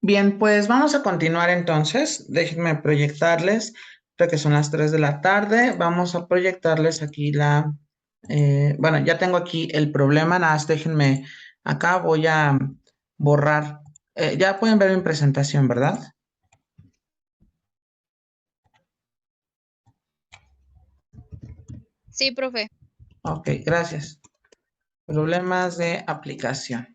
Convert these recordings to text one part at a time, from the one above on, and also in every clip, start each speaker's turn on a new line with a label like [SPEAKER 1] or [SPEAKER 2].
[SPEAKER 1] Bien, pues vamos a continuar entonces. Déjenme proyectarles, creo que son las 3 de la tarde. Vamos a proyectarles aquí bueno, ya tengo aquí el problema, nada más déjenme, acá voy a borrar. Ya pueden ver mi presentación, ¿verdad?
[SPEAKER 2] Sí, profe.
[SPEAKER 1] Ok, gracias. Problemas de aplicación.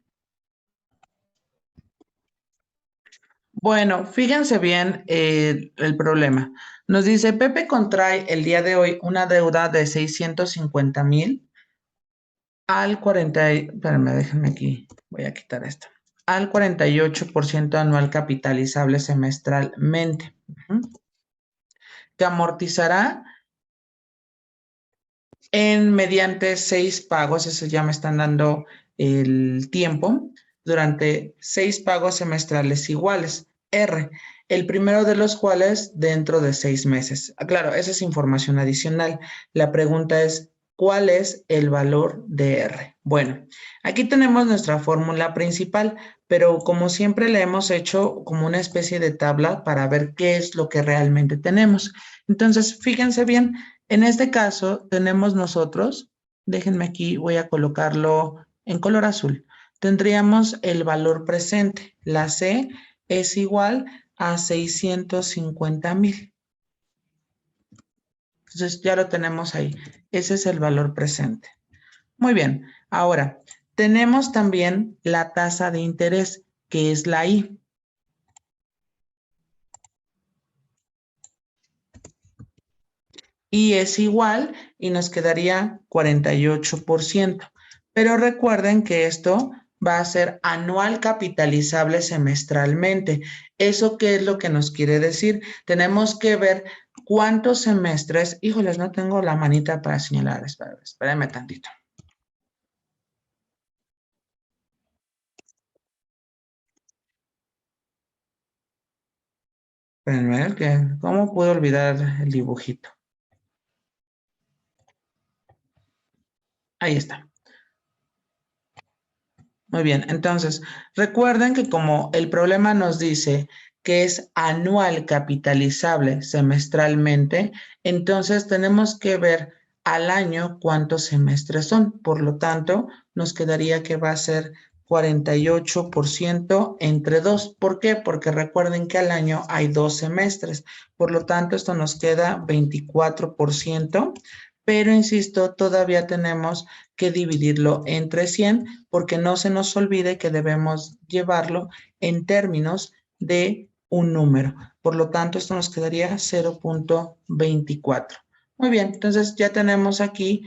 [SPEAKER 1] Bueno, fíjense bien el problema. Nos dice, Pepe contrae el día de hoy una deuda de 650,000 al 40, espérame, déjenme aquí, voy a quitar esto, al 48% anual capitalizable semestralmente, que amortizará mediante 6 pagos, eso ya me están dando el tiempo, durante 6 pagos semestrales iguales, R, el primero de los cuales dentro de 6 meses. Claro, esa es información adicional. La pregunta es, ¿cuál es el valor de R? Bueno, aquí tenemos nuestra fórmula principal, pero como siempre le hemos hecho como una especie de tabla para ver qué es lo que realmente tenemos. Entonces, fíjense bien, en este caso tenemos nosotros, déjenme aquí, voy a colocarlo en color azul. Tendríamos el valor presente. La C es igual a 650,000. Entonces ya lo tenemos ahí. Ese es el valor presente. Muy bien. Ahora, tenemos también la tasa de interés, que es la I. Y es igual y nos quedaría 48%. Pero recuerden que esto va a ser anual capitalizable semestralmente. ¿Eso qué es lo que nos quiere decir? Tenemos que ver cuántos semestres. Híjoles, no tengo la manita para señalar. Espérenme tantito. Espérenme, ¿cómo puedo olvidar el dibujito? Ahí está. Muy bien, entonces recuerden que como el problema nos dice que es anual capitalizable semestralmente, entonces tenemos que ver al año cuántos semestres son. Por lo tanto, nos quedaría que va a ser 48% entre 2. ¿Por qué? Porque recuerden que al año hay 2 semestres. Por lo tanto, esto nos queda 24%. Pero insisto, todavía tenemos que dividirlo entre 100 porque no se nos olvide que debemos llevarlo en términos de un número. Por lo tanto, esto nos quedaría 0.24. Muy bien, entonces ya tenemos aquí,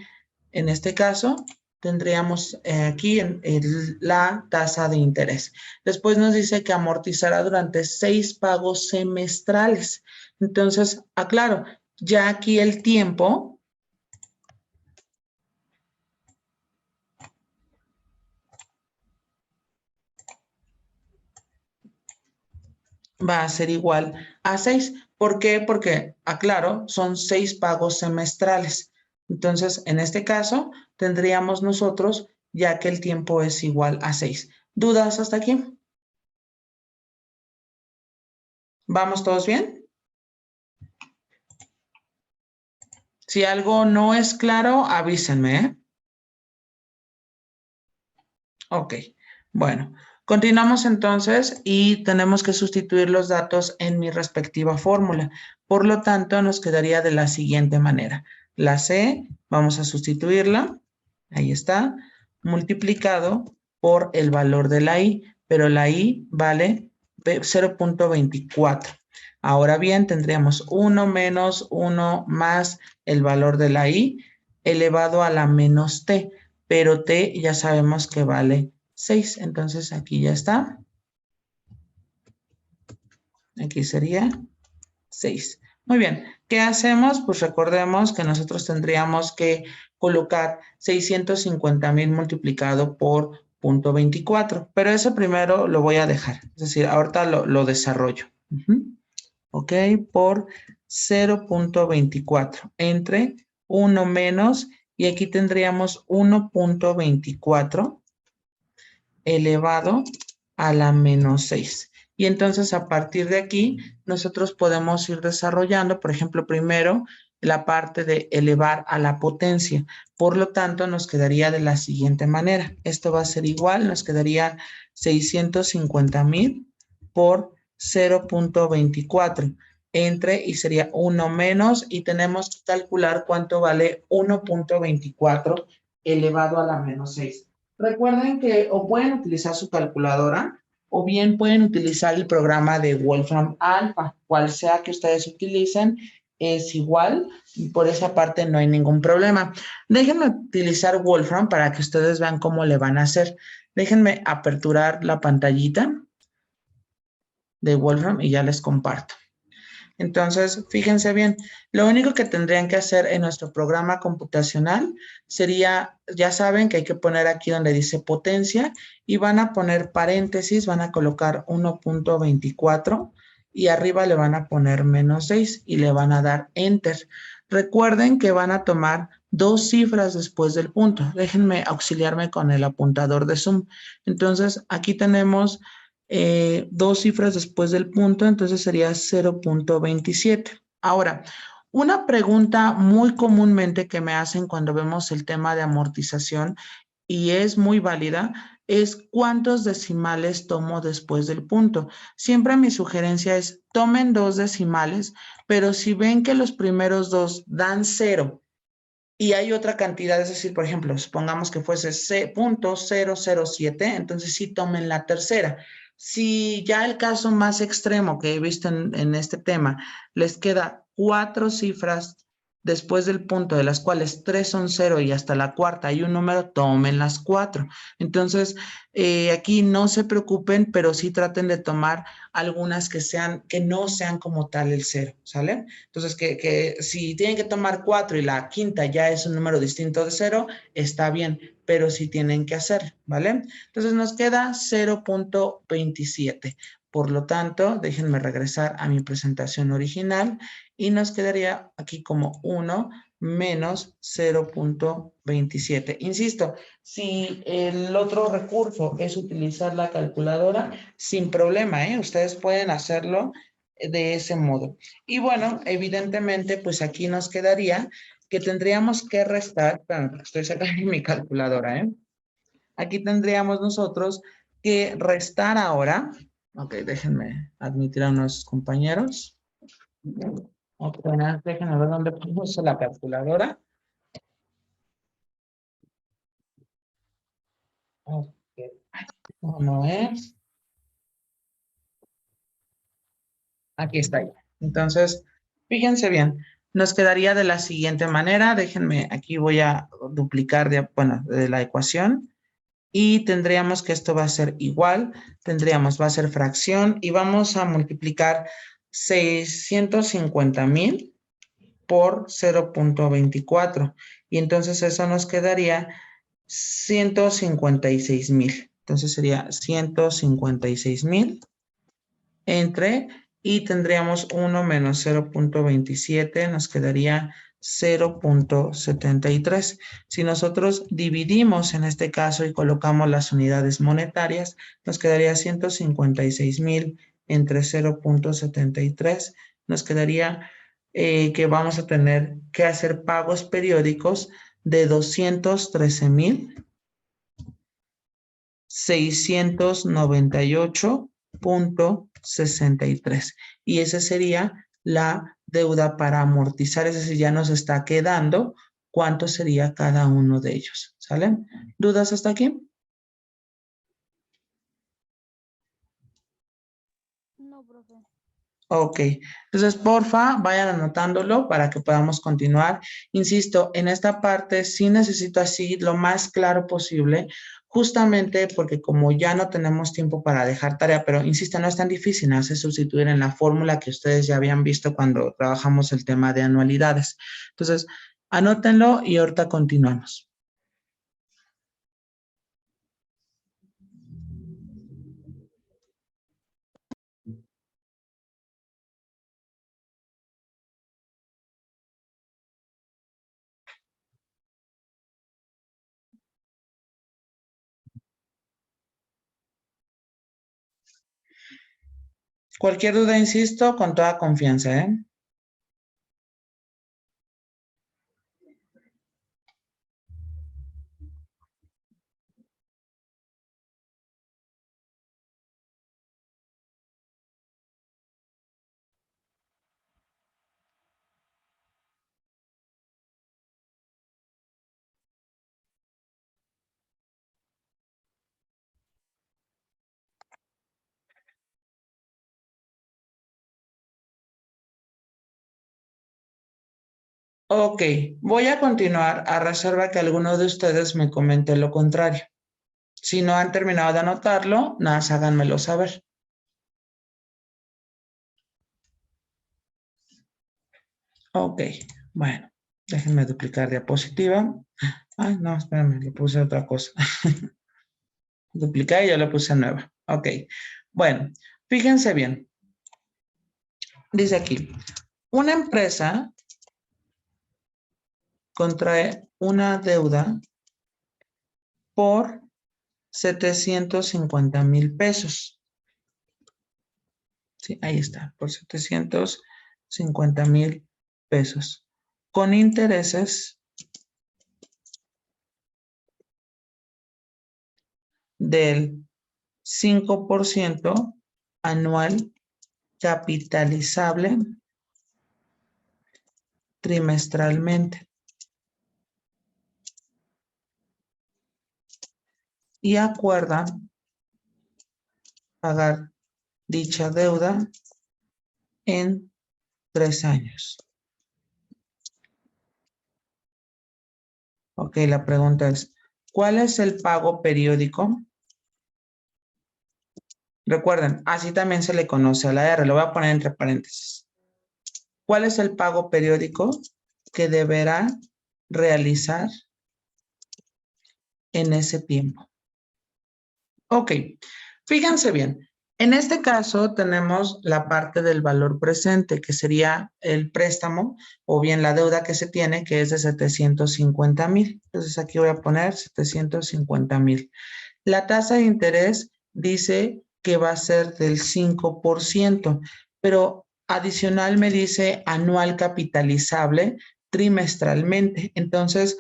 [SPEAKER 1] en este caso, tendríamos aquí la tasa de interés. Después nos dice que amortizará durante 6 pagos semestrales. Entonces, aclaro, ya aquí el tiempo va a ser igual a 6. ¿Por qué? Porque, aclaro, son 6 pagos semestrales. Entonces, en este caso, tendríamos nosotros, ya que el tiempo es igual a 6. ¿Dudas hasta aquí? ¿Vamos todos bien? Si algo no es claro, avísenme, ¿eh? Ok, bueno. Continuamos entonces y tenemos que sustituir los datos en mi respectiva fórmula. Por lo tanto, nos quedaría de la siguiente manera. La C, vamos a sustituirla, ahí está, multiplicado por el valor de la I, pero la I vale 0.24. Ahora bien, tendríamos 1 menos 1 más el valor de la I elevado a la menos T, pero T ya sabemos que vale 6, entonces aquí ya está. Aquí sería 6. Muy bien, ¿qué hacemos? Pues recordemos que nosotros tendríamos que colocar 650,000 multiplicado por 0.24, pero eso primero lo voy a dejar, es decir, ahorita lo desarrollo. Ok, por 0.24 entre 1 menos, y aquí tendríamos 1.24 elevado a la menos 6. Y entonces a partir de aquí nosotros podemos ir desarrollando, por ejemplo, primero la parte de elevar a la potencia. Por lo tanto, nos quedaría de la siguiente manera. Esto va a ser igual, nos quedaría 650,000 por 0.24 entre y sería 1 menos y tenemos que calcular cuánto vale 1.24 elevado a la menos 6. Recuerden que o pueden utilizar su calculadora o bien pueden utilizar el programa de Wolfram Alpha, cual sea que ustedes utilicen, es igual y por esa parte no hay ningún problema. Déjenme utilizar Wolfram para que ustedes vean cómo le van a hacer. Déjenme aperturar la pantallita de Wolfram y ya les comparto. Entonces, fíjense bien, lo único que tendrían que hacer en nuestro programa computacional sería, ya saben que hay que poner aquí donde dice potencia y van a poner paréntesis, van a colocar 1.24 y arriba le van a poner menos 6 y le van a dar enter. Recuerden que van a tomar dos cifras después del punto. Déjenme auxiliarme con el apuntador de Zoom. Entonces, aquí tenemos dos cifras después del punto, entonces sería 0.27. Ahora, una pregunta muy comúnmente que me hacen cuando vemos el tema de amortización y es muy válida, es cuántos decimales tomo después del punto. Siempre mi sugerencia es tomen dos decimales, pero si ven que los primeros dos dan cero y hay otra cantidad, es decir, por ejemplo, supongamos que fuese C.007, entonces sí tomen la tercera. Si ya el caso más extremo que he visto en este tema, les queda cuatro cifras después del punto, de las cuales tres son cero y hasta la cuarta hay un número, tomen las cuatro. Entonces, aquí no se preocupen, pero sí traten de tomar algunas que no sean como tal el cero, ¿sale? Entonces, que si tienen que tomar cuatro y la quinta ya es un número distinto de cero, está bien, pero sí tienen que hacerlo, ¿vale? Entonces nos queda 0.27. Por lo tanto, déjenme regresar a mi presentación original y nos quedaría aquí como 1 menos 0.27. Insisto, si el otro recurso es utilizar la calculadora, sin problema, ¿eh? Ustedes pueden hacerlo de ese modo. Y bueno, evidentemente, pues aquí nos quedaría que tendríamos que restar, estoy sacando mi calculadora, ¿eh? Aquí tendríamos nosotros que restar ahora, ok, déjenme admitir a unos compañeros. Ok, déjenme ver dónde puse la calculadora. Ok, no, no es. Aquí está ya. Entonces, fíjense bien, nos quedaría de la siguiente manera. Déjenme, aquí voy a duplicar de la ecuación y tendríamos que esto va a ser igual, va a ser fracción y vamos a multiplicar 650,000 por 0.24 y entonces eso nos quedaría 156,000. Entonces sería 156,000 entre y tendríamos 1 menos 0.27, nos quedaría 0.73. Si nosotros dividimos en este caso y colocamos las unidades monetarias, nos quedaría 156,000 entre 0.73, nos quedaría que vamos a tener que hacer pagos periódicos de 213,698,63 y esa sería la deuda para amortizar, es decir, ya nos está quedando cuánto sería cada uno de ellos, ¿sale? ¿Dudas hasta aquí?
[SPEAKER 2] No, profe.
[SPEAKER 1] Ok, entonces porfa, vayan anotándolo para que podamos continuar. Insisto, en esta parte sí necesito así lo más claro posible, justamente porque como ya no tenemos tiempo para dejar tarea, pero insisto, no es tan difícil, ¿no? Se sustituir en la fórmula que ustedes ya habían visto cuando trabajamos el tema de anualidades. Entonces, anótenlo y ahorita continuamos. Cualquier duda, insisto, con toda confianza, ¿eh? Ok, voy a continuar a reserva que alguno de ustedes me comente lo contrario. Si no han terminado de anotarlo, nada, más háganmelo saber. Ok, bueno, déjenme duplicar diapositiva. Ay, no, espérame, le puse otra cosa. Duplicar y ya le puse nueva. Ok, bueno, fíjense bien. Dice aquí, una empresa contrae una deuda por 750,000 pesos. Sí, ahí está, por 750,000 pesos. Con intereses del 5% anual capitalizable trimestralmente. Y acuerda pagar dicha deuda en 3 años. Ok, la pregunta es, ¿cuál es el pago periódico? Recuerden, así también se le conoce a la R, lo voy a poner entre paréntesis. ¿Cuál es el pago periódico que deberá realizar en ese tiempo? Ok, fíjense bien. En este caso tenemos la parte del valor presente, que sería el préstamo o bien la deuda que se tiene, que es de 750,000. Entonces aquí voy a poner 750,000. La tasa de interés dice que va a ser del 5%, pero adicional me dice anual capitalizable trimestralmente. Entonces,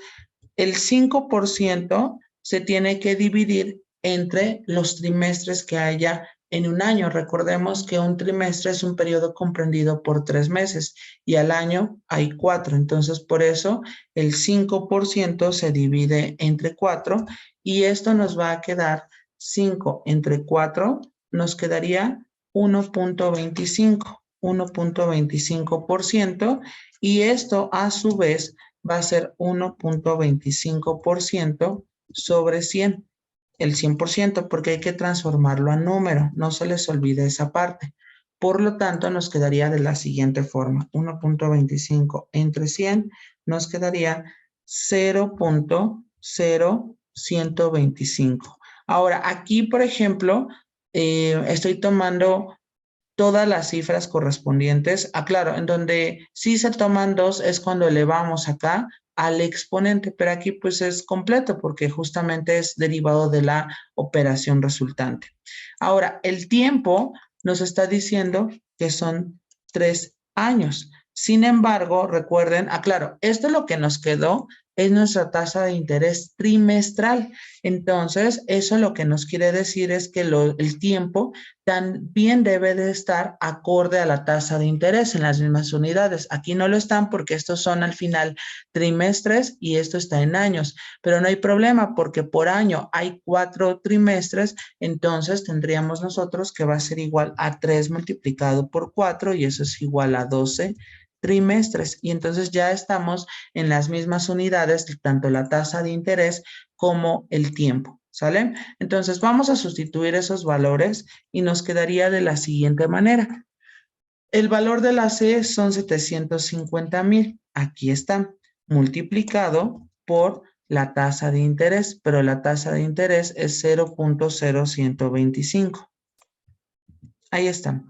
[SPEAKER 1] el 5% se tiene que dividir entre los trimestres que haya en un año. Recordemos que un trimestre es un periodo comprendido por 3 meses y al año hay 4. Entonces, por eso el 5% se divide entre 4 y esto nos va a quedar 5 entre 4, nos quedaría 1.25, 1.25%, y esto a su vez va a ser 1.25% sobre 100, el 100%, porque hay que transformarlo a número, no se les olvide esa parte. Por lo tanto, nos quedaría de la siguiente forma, 1.25 entre 100 nos quedaría 0.0125. Ahora, aquí, por ejemplo, estoy tomando todas las cifras correspondientes. Claro, en donde sí se toman 2 es cuando elevamos acá al exponente, pero aquí pues es completo porque justamente es derivado de la operación resultante. Ahora, el tiempo nos está diciendo que son 3 años. Sin embargo, recuerden, claro, esto es lo que nos quedó, es nuestra tasa de interés trimestral. Entonces, eso lo que nos quiere decir es que el tiempo también debe de estar acorde a la tasa de interés en las mismas unidades. Aquí no lo están porque estos son al final trimestres y esto está en años, pero no hay problema porque por año hay 4 trimestres, entonces tendríamos nosotros que va a ser igual a 3 multiplicado por 4 y eso es igual a 12 trimestres. Y entonces ya estamos en las mismas unidades, tanto la tasa de interés como el tiempo. ¿Sale? Entonces vamos a sustituir esos valores y nos quedaría de la siguiente manera. El valor de la C son 750,000. Aquí está, multiplicado por la tasa de interés, pero la tasa de interés es 0.0125. Ahí está.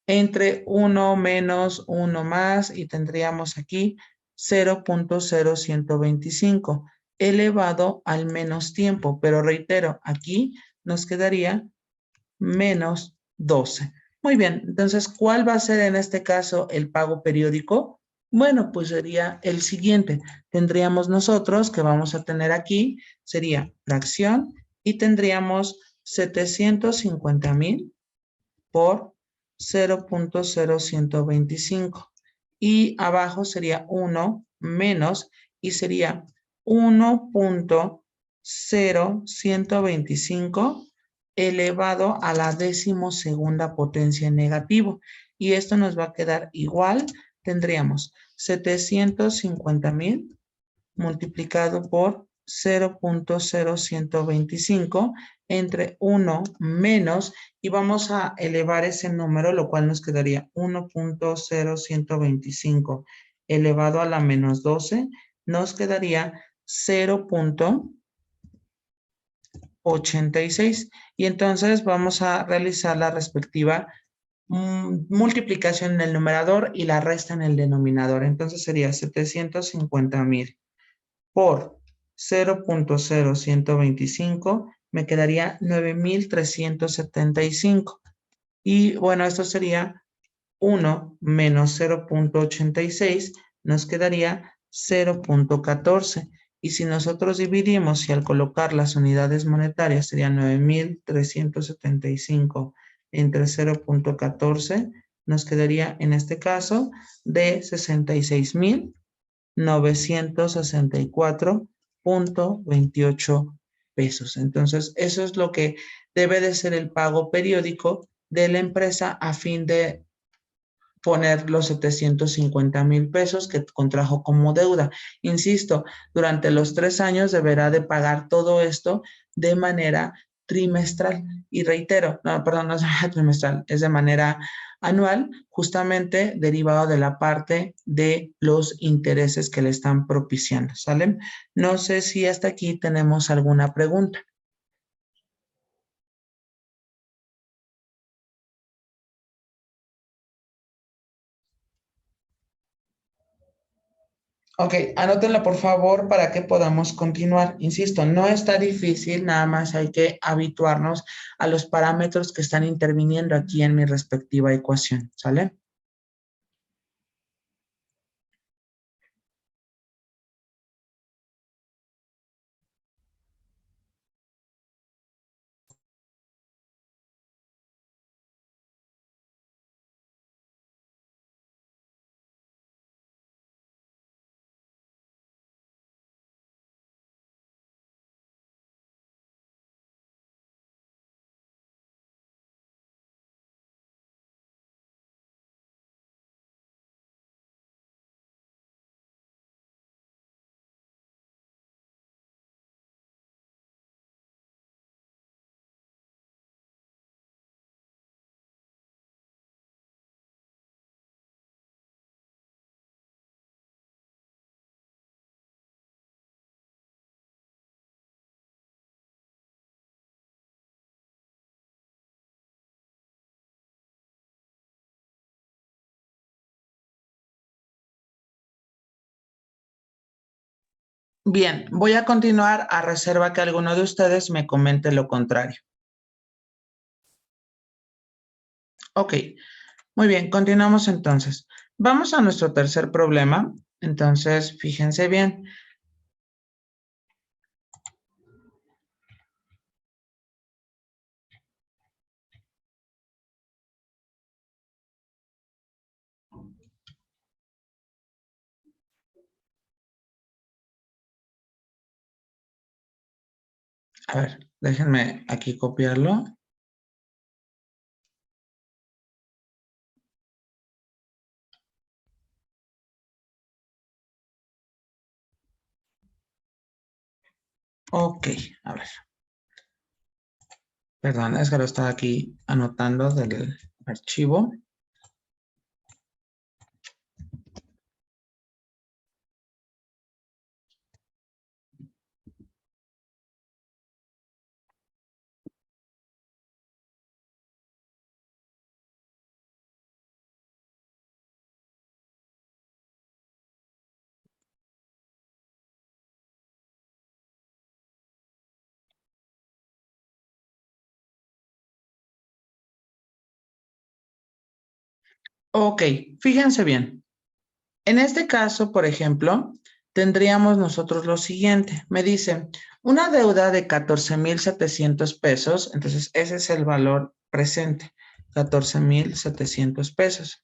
[SPEAKER 1] Entre 1 menos 1 más y tendríamos aquí 0.0125 elevado al menos tiempo, pero reitero, aquí nos quedaría menos 12. Muy bien, entonces, ¿cuál va a ser en este caso el pago periódico? Bueno, pues sería el siguiente. Tendríamos nosotros, que vamos a tener aquí, sería fracción y tendríamos 750,000 por 0,0125. Y abajo sería 1 menos y sería 1,0125 elevado a la 12ª potencia en negativo. Y esto nos va a quedar igual. Tendríamos 750,000 multiplicado por 0,0125 entre 1 menos, y vamos a elevar ese número, lo cual nos quedaría 1,0125 elevado a la menos 12, nos quedaría 0,86. Y entonces vamos a realizar la respectiva multiplicación en el numerador y la resta en el denominador. Entonces sería 750,000 por 0,0125 me quedaría 9,375. Y bueno, esto sería 1 menos 0,86, nos quedaría 0,14. Y si nosotros dividimos y al colocar las unidades monetarias serían 9,375 entre 0,14, nos quedaría en este caso de 66,964,28 pesos. Entonces, eso es lo que debe de ser el pago periódico de la empresa a fin de poner los 750,000 pesos que contrajo como deuda. Insisto, durante los 3 años deberá de pagar todo esto de manera trimestral. Y reitero, no, perdón, no es de manera trimestral, es de manera anual, justamente derivado de la parte de los intereses que le están propiciando, ¿sale? No sé si hasta aquí tenemos alguna pregunta. Ok, anótenla por favor para que podamos continuar. Insisto, no está difícil, nada más hay que habituarnos a los parámetros que están interviniendo aquí en mi respectiva ecuación, ¿sale? Bien, voy a continuar a reserva que alguno de ustedes me comente lo contrario. Ok, muy bien, continuamos entonces. Vamos a nuestro tercer problema. Entonces, fíjense bien. A ver, déjenme aquí copiarlo. Ok, a ver. Perdón, es que lo estaba aquí anotando del archivo. Ok, fíjense bien. En este caso, por ejemplo, tendríamos nosotros lo siguiente. Me dice, una deuda de 14,700 pesos, entonces ese es el valor presente, 14,700 pesos,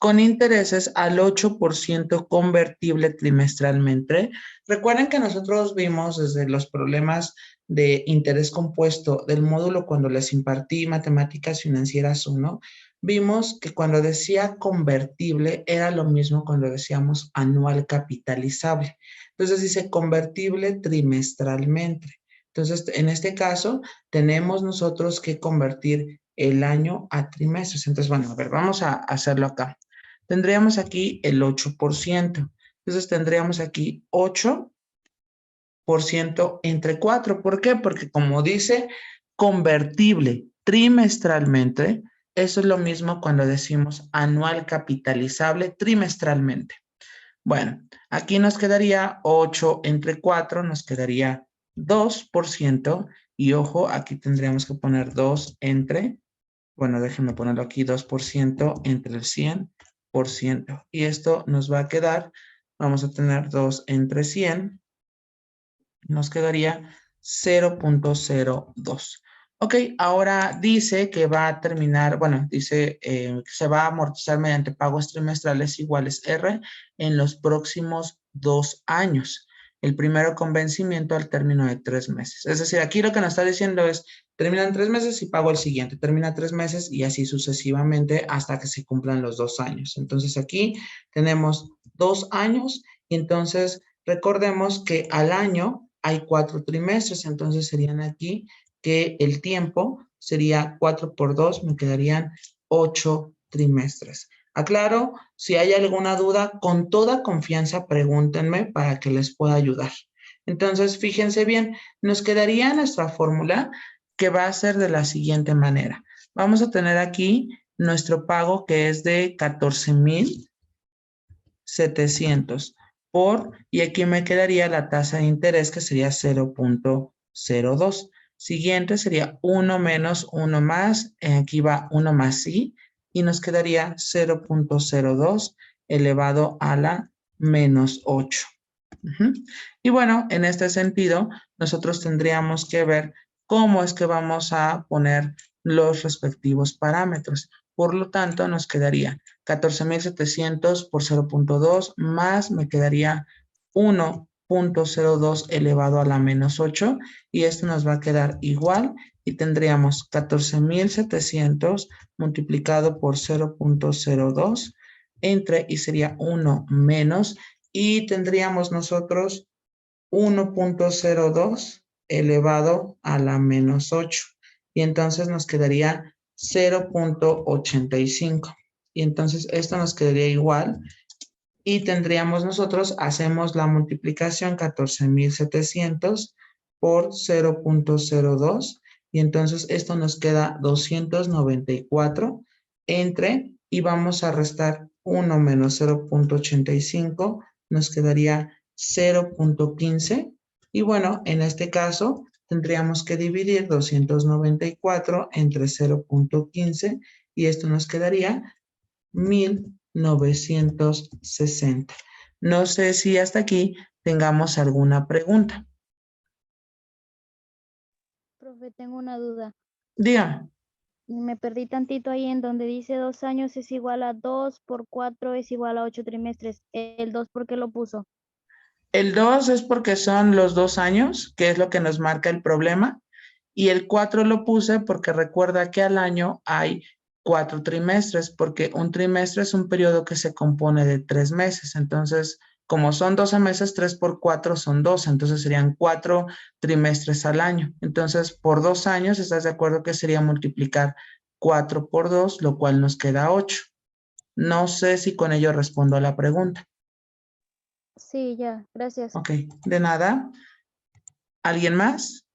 [SPEAKER 1] con intereses al 8% convertible trimestralmente. Recuerden que nosotros vimos desde los problemas de interés compuesto del módulo cuando les impartí matemáticas financieras 1, vimos que cuando decía convertible era lo mismo cuando decíamos anual capitalizable. Entonces dice convertible trimestralmente. Entonces, en este caso, tenemos nosotros que convertir el año a trimestres. Entonces, bueno, a ver, vamos a hacerlo acá. Tendríamos aquí el 8%. Entonces, tendríamos aquí 8% entre 4. ¿Por qué? Porque como dice convertible trimestralmente, eso es lo mismo cuando decimos anual capitalizable trimestralmente. Bueno, aquí nos quedaría 8 entre 4, nos quedaría 2%. Y ojo, aquí tendríamos que poner 2 entre, bueno, déjenme ponerlo aquí, 2% entre el 100%. Y esto nos va a quedar, vamos a tener 2 entre 100, nos quedaría 0,02. Ok, ahora dice que va a terminar, bueno, dice que se va a amortizar mediante pagos trimestrales iguales R en los próximos 2 años. El primero con vencimiento al término de 3 meses. Es decir, aquí lo que nos está diciendo es, terminan 3 meses y pago el siguiente, termina 3 meses y así sucesivamente hasta que se cumplan los 2 años. Entonces aquí tenemos 2 años y entonces recordemos que al año hay 4 trimestres, entonces serían aquí que el tiempo sería 4 por 2, me quedarían 8 trimestres. Aclaro, si hay alguna duda, con toda confianza pregúntenme para que les pueda ayudar. Entonces, fíjense bien, nos quedaría nuestra fórmula que va a ser de la siguiente manera. Vamos a tener aquí nuestro pago que es de 14,700 y aquí me quedaría la tasa de interés que sería 0,02. Siguiente sería 1 menos 1 más, aquí va 1 más y nos quedaría 0,02 elevado a la menos 8. Y bueno, en este sentido, nosotros tendríamos que ver cómo es que vamos a poner los respectivos parámetros. Por lo tanto, nos quedaría 14,700 por 0,2 más me quedaría 1,02 elevado a la menos 8 y esto nos va a quedar igual y tendríamos 14,700 multiplicado por 0,02 entre y sería 1 menos y tendríamos nosotros 1,02 elevado a la menos 8 y entonces nos quedaría 0,85 y entonces esto nos quedaría igual y tendríamos nosotros, hacemos la multiplicación 14,700 por 0,02 y entonces esto nos queda 294 entre y vamos a restar 1 menos 0,85, nos quedaría 0,15 y bueno, en este caso tendríamos que dividir 294 entre 0,15 y esto nos quedaría 1,960. No sé si hasta aquí tengamos alguna pregunta.
[SPEAKER 2] Profe, tengo una duda.
[SPEAKER 1] Dígame.
[SPEAKER 2] Me perdí tantito ahí en donde dice 2 años es igual a 2 por 4 es igual a 8 trimestres. ¿El 2 por qué lo puso?
[SPEAKER 1] El 2 es porque son los 2 años, que es lo que nos marca el problema. Y el 4 lo puse porque recuerda que al año hay 4 trimestres, porque un trimestre es un periodo que se compone de 3 meses. Entonces, como son 12 meses, 3 por 4 son 12. Entonces serían 4 trimestres al año. Entonces, por 2 años, ¿estás de acuerdo que sería multiplicar 4 por 2, lo cual nos queda 8? No sé si con ello respondo a la pregunta.
[SPEAKER 2] Sí, ya, gracias.
[SPEAKER 1] Ok, de nada. ¿Alguien más?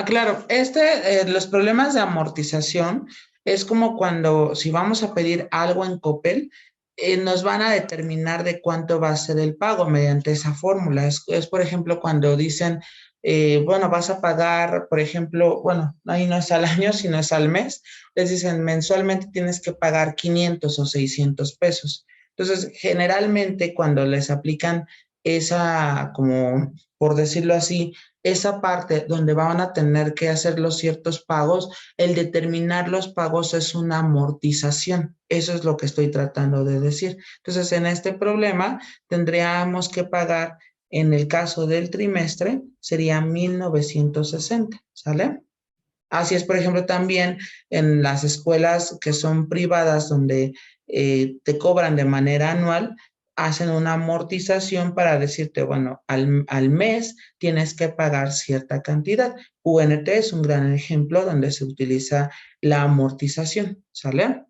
[SPEAKER 1] Claro, los problemas de amortización es como cuando si vamos a pedir algo en Coppel, nos van a determinar de cuánto va a ser el pago mediante esa fórmula. Es por ejemplo, cuando dicen, bueno, vas a pagar, por ejemplo, bueno, ahí no es al año, sino es al mes. Les dicen, mensualmente tienes que pagar 500 o 600 pesos. Entonces, generalmente cuando les aplican esa, como por decirlo así, esa parte donde van a tener que hacer los ciertos pagos, el determinar los pagos es una amortización. Eso es lo que estoy tratando de decir. Entonces, en este problema tendríamos que pagar, en el caso del trimestre, sería 1960, ¿sale? Así es, por ejemplo, también en las escuelas que son privadas donde te cobran de manera anual, hacen una amortización para decirte, bueno, al mes tienes que pagar cierta cantidad. UNT es un gran ejemplo donde se utiliza la amortización, ¿sale?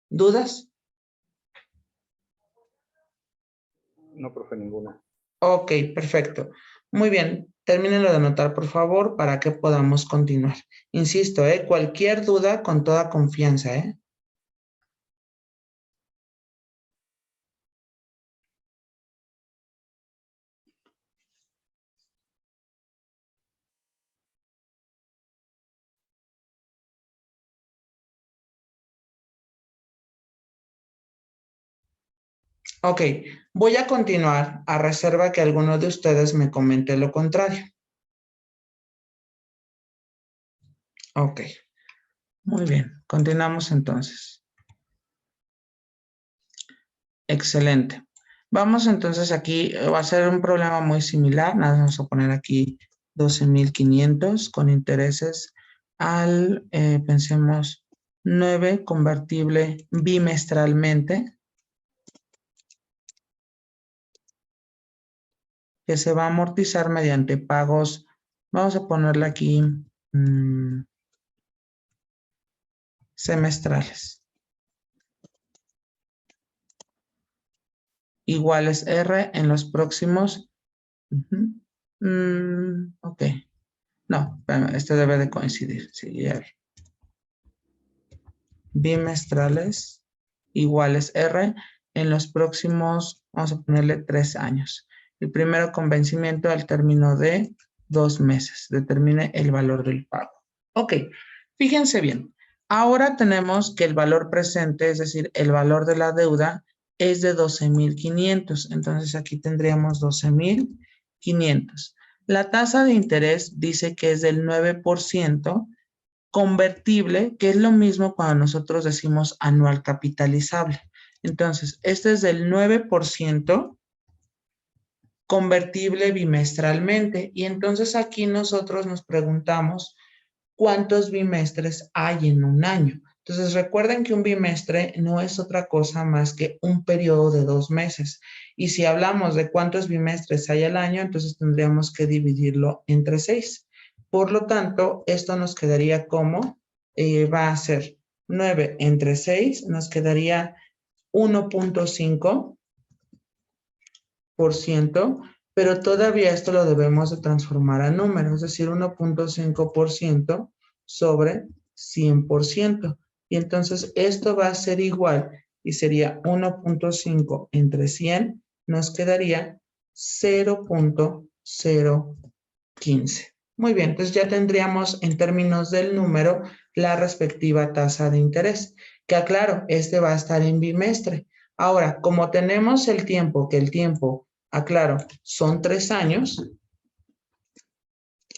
[SPEAKER 1] ¿Dudas?
[SPEAKER 3] No, profe, ninguna.
[SPEAKER 1] Ok, perfecto. Muy bien, termínenlo de anotar, por favor, para que podamos continuar. Insisto, cualquier duda con toda confianza, ¿eh? Ok, voy a continuar a reserva que alguno de ustedes me comente lo contrario. Ok, muy bien, continuamos entonces. Excelente. Vamos entonces aquí, va a ser un problema muy similar, nada, vamos a poner aquí 12,500 con intereses al, pensemos, 9 convertible bimestralmente, que se va a amortizar mediante pagos, vamos a ponerle aquí semestrales. Iguales R en los próximos. Ok. No, este debe de coincidir. Sí, ya vi. Bimestrales iguales R en los próximos, vamos a ponerle 3 años. El primero con vencimiento al término de 2 meses. Determine el valor del pago. Ok, fíjense bien. Ahora tenemos que el valor presente, es decir, el valor de la deuda, es de 12,500. Entonces aquí tendríamos 12,500. La tasa de interés dice que es del 9% convertible, que es lo mismo cuando nosotros decimos anual capitalizable. Entonces, este es del 9% convertible bimestralmente. Y entonces aquí nosotros nos preguntamos cuántos bimestres hay en un año. Entonces recuerden que un bimestre no es otra cosa más que un periodo de 2 meses. Y si hablamos de cuántos bimestres hay al año, entonces tendríamos que dividirlo entre 6. Por lo tanto, esto nos quedaría como, va a ser 9 entre 6, nos quedaría 1.5%, pero todavía esto lo debemos de transformar a números, es decir, 1.5% sobre 100%. Y entonces esto va a ser igual y sería 1.5 entre 100, nos quedaría 0.015. Muy bien, entonces ya tendríamos en términos del número la respectiva tasa de interés, que aclaro, este va a estar en bimestre. Ahora, como tenemos el tiempo, que el tiempo, aclaro, son 3 años,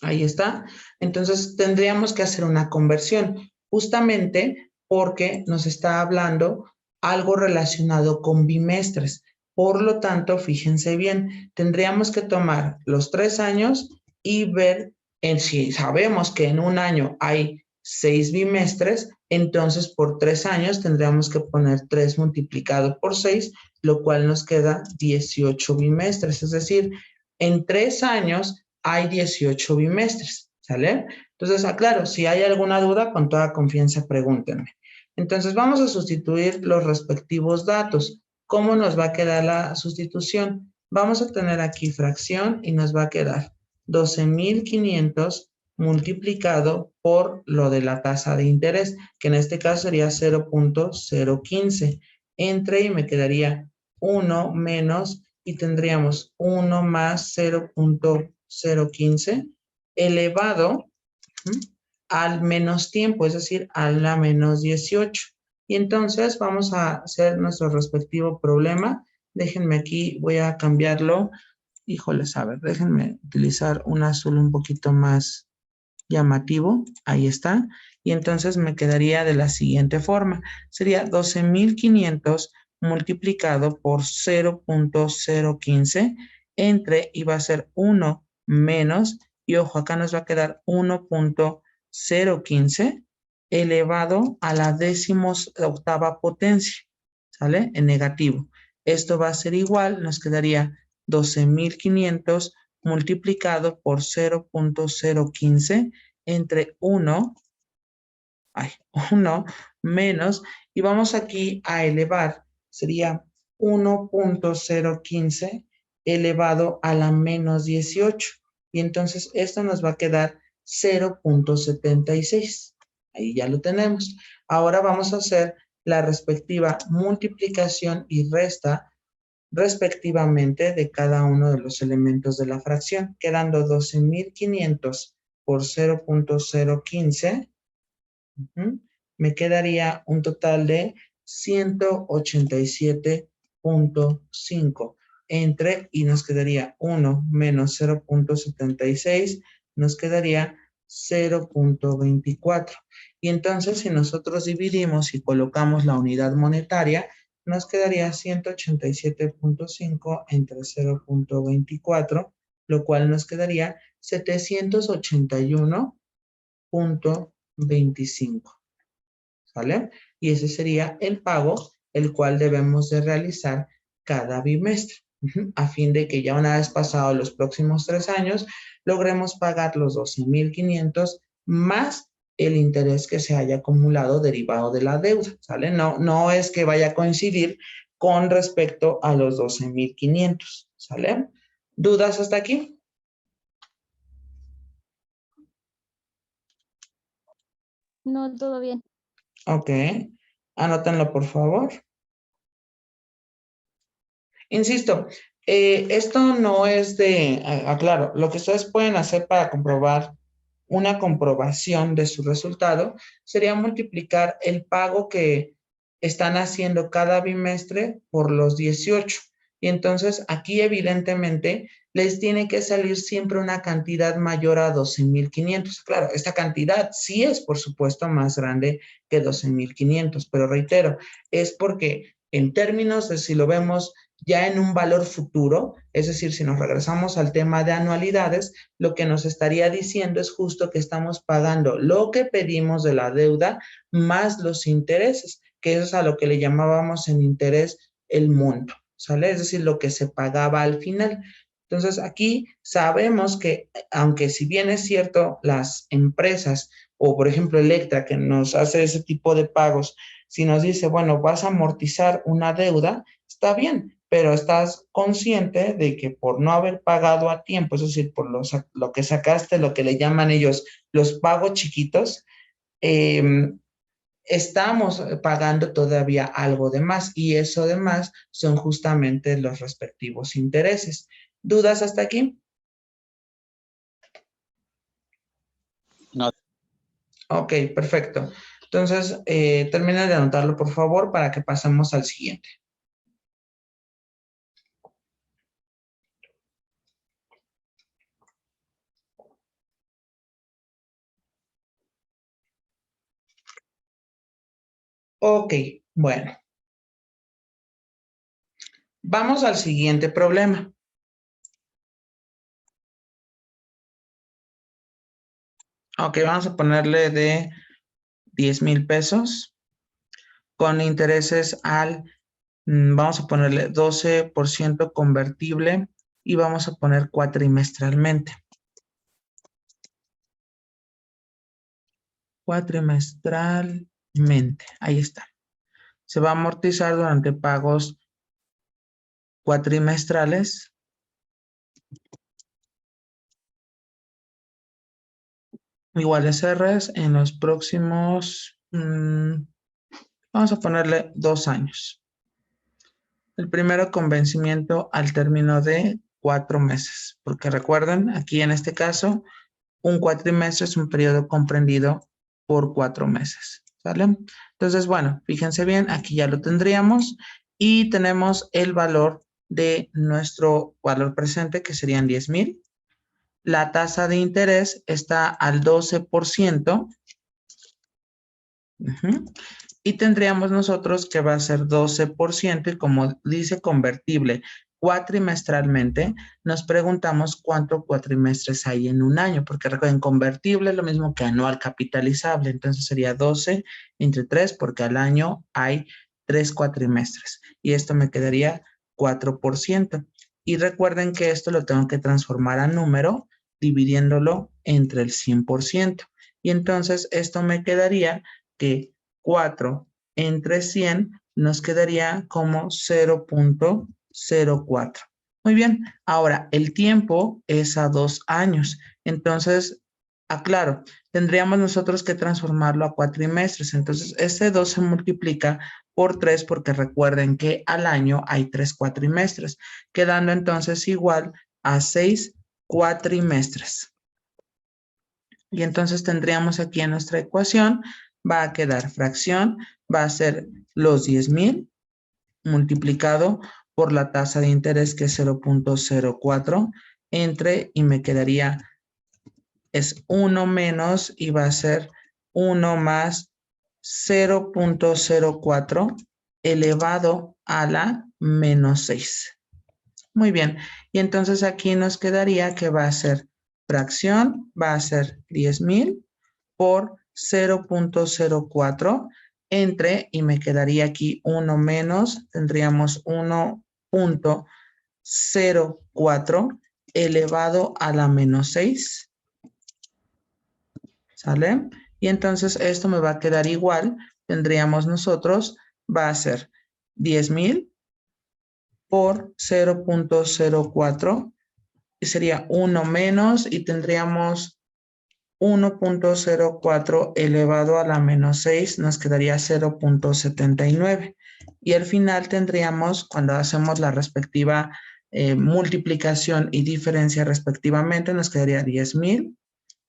[SPEAKER 1] ahí está, entonces tendríamos que hacer una conversión, justamente porque nos está hablando algo relacionado con bimestres. Por lo tanto, fíjense bien, tendríamos que tomar los 3 años y ver si sabemos que en un año hay 6 bimestres, entonces por 3 años tendríamos que poner 3 multiplicado por 6, lo cual nos queda 18 bimestres. Es decir, en 3 años hay 18 bimestres, ¿sale? Entonces, aclaro, si hay alguna duda, con toda confianza pregúntenme. Entonces, vamos a sustituir los respectivos datos. ¿Cómo nos va a quedar la sustitución? Vamos a tener aquí fracción y nos va a quedar 12,500 multiplicado por lo de la tasa de interés, que en este caso sería 0.015. entre y me quedaría 1 menos y tendríamos 1 más 0.015 elevado al menos tiempo, es decir, a la menos 18. Y entonces vamos a hacer nuestro respectivo problema. Déjenme aquí, voy a cambiarlo. Híjoles, a ver, déjenme utilizar un azul un poquito más llamativo. Ahí está. Y entonces me quedaría de la siguiente forma. Sería 12.500 multiplicado por 0.015 entre, y va a ser 1 menos, y ojo, acá nos va a quedar 1.015 elevado a la 18ª potencia, ¿sale? En negativo. Esto va a ser igual, nos quedaría 12.500 multiplicado por 0.015 entre 1 menos, y vamos aquí a elevar, sería 1.015 elevado a la menos 18. Y entonces esto nos va a quedar 0.76. Ahí ya lo tenemos. Ahora vamos a hacer la respectiva multiplicación y resta respectivamente de cada uno de los elementos de la fracción, quedando 12.500 por 0.015. Me quedaría un total de 187.5 entre, y nos quedaría 1 menos 0.76, nos quedaría 0.24. Y entonces si nosotros dividimos y colocamos la unidad monetaria, nos quedaría 187.5 entre 0.24, lo cual nos quedaría 781.25. ¿Sale? Y ese sería el pago, el cual debemos de realizar cada bimestre, a fin de que ya una vez pasados los próximos 3 años, logremos pagar los 12.500 más el interés que se haya acumulado derivado de la deuda, ¿sale? No es que vaya a coincidir con respecto a los 12.500, ¿sale? ¿Dudas hasta aquí?
[SPEAKER 2] No, todo bien.
[SPEAKER 1] Ok, anótenlo por favor. Insisto, esto no es de, aclaro, lo que ustedes pueden hacer para comprobar una comprobación de su resultado sería multiplicar el pago que están haciendo cada bimestre por los 18. Y entonces aquí evidentemente les tiene que salir siempre una cantidad mayor a 12.500. Claro, esta cantidad sí es por supuesto más grande que 12.500, pero reitero, es porque en términos de si lo vemos ya en un valor futuro, es decir, si nos regresamos al tema de anualidades, lo que nos estaría diciendo es justo que estamos pagando lo que pedimos de la deuda más los intereses, que eso es a lo que le llamábamos en interés el monto, ¿sale? Es decir, lo que se pagaba al final. Entonces, aquí sabemos que, aunque si bien es cierto, las empresas, o por ejemplo Electra, que nos hace ese tipo de pagos, si nos dice, bueno, vas a amortizar una deuda, está bien, pero estás consciente de que por no haber pagado a tiempo, es decir, por lo que sacaste, lo que le llaman ellos los pagos chiquitos, estamos pagando todavía algo de más, y eso de más son justamente los respectivos intereses. ¿Dudas hasta aquí?
[SPEAKER 3] No.
[SPEAKER 1] Ok, perfecto. Entonces, termina de anotarlo, por favor, para que pasemos al siguiente. Ok, bueno. Vamos al siguiente problema. Ok, vamos a ponerle de 10,000 pesos con intereses vamos a ponerle 12% convertible y vamos a poner cuatrimestralmente. Cuatrimestralmente, ahí está. Se va a amortizar durante pagos cuatrimestrales. Iguales R's en los próximos, vamos a ponerle 2 años. El primero con vencimiento al término de 4 meses, porque recuerden, aquí en este caso, un cuatrimestre es un periodo comprendido por 4 meses, ¿sale? Entonces, bueno, fíjense bien, aquí ya lo tendríamos y tenemos el valor de nuestro valor presente, que serían 10,000. La tasa de interés está al 12%. Y tendríamos nosotros que va a ser 12% y como dice convertible cuatrimestralmente, nos preguntamos cuántos cuatrimestres hay en un año, porque recuerden, convertible es lo mismo que anual capitalizable, entonces sería 12 entre 3 porque al año hay 3 cuatrimestres y esto me quedaría 4%. Y recuerden que esto lo tengo que transformar a número dividiéndolo entre el 100%. Y entonces esto me quedaría que 4 entre 100 nos quedaría como 0.04. Muy bien, ahora el tiempo es a 2 años. Entonces, aclaro, tendríamos nosotros que transformarlo a cuatrimestres. Entonces, ese 2 se multiplica por 3 porque recuerden que al año hay 3 cuatrimestres, quedando entonces igual a 6 cuatrimestres. Y entonces tendríamos aquí en nuestra ecuación, va a quedar fracción, va a ser los 10,000 multiplicado por la tasa de interés que es 0.04 entre, y me quedaría, es 1 menos y va a ser 1 más 0.04 elevado a la menos 6. Muy bien, y entonces aquí nos quedaría que va a ser fracción, va a ser 10,000 por 0.04 entre, y me quedaría aquí 1 menos, tendríamos 1.04 elevado a la menos 6, ¿sale? Y entonces esto me va a quedar igual, tendríamos nosotros, va a ser 10,000 por 0.04 y sería 1 menos y tendríamos 1.04 elevado a la menos 6, nos quedaría 0.79. Y al final tendríamos, cuando hacemos la respectiva multiplicación y diferencia respectivamente, nos quedaría 10,000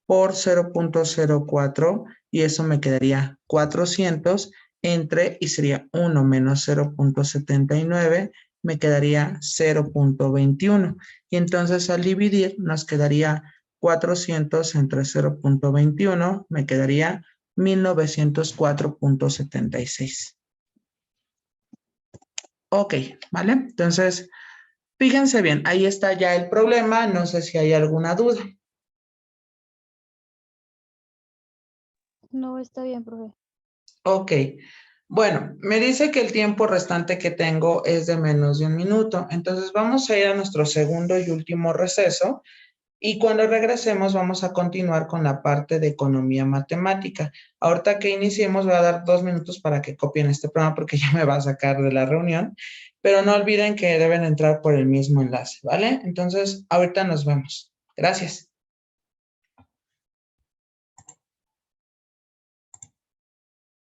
[SPEAKER 1] por 0.04 y eso me quedaría 400 entre, y sería 1 menos 0.79, me quedaría 0.21. Y entonces al dividir nos quedaría 400 entre 0.21, me quedaría 1904.76. Ok, ¿vale? Entonces, fíjense bien, ahí está ya el problema, no sé si hay alguna duda.
[SPEAKER 2] No, está bien, profe.
[SPEAKER 1] Ok, bueno, me dice que el tiempo restante que tengo es de menos de 1 minuto, entonces vamos a ir a nuestro segundo y último receso y cuando regresemos vamos a continuar con la parte de economía matemática. Ahorita que iniciemos voy a dar 2 minutos para que copien este programa porque ya me va a sacar de la reunión, pero no olviden que deben entrar por el mismo enlace, ¿vale? Entonces, ahorita nos vemos. Gracias.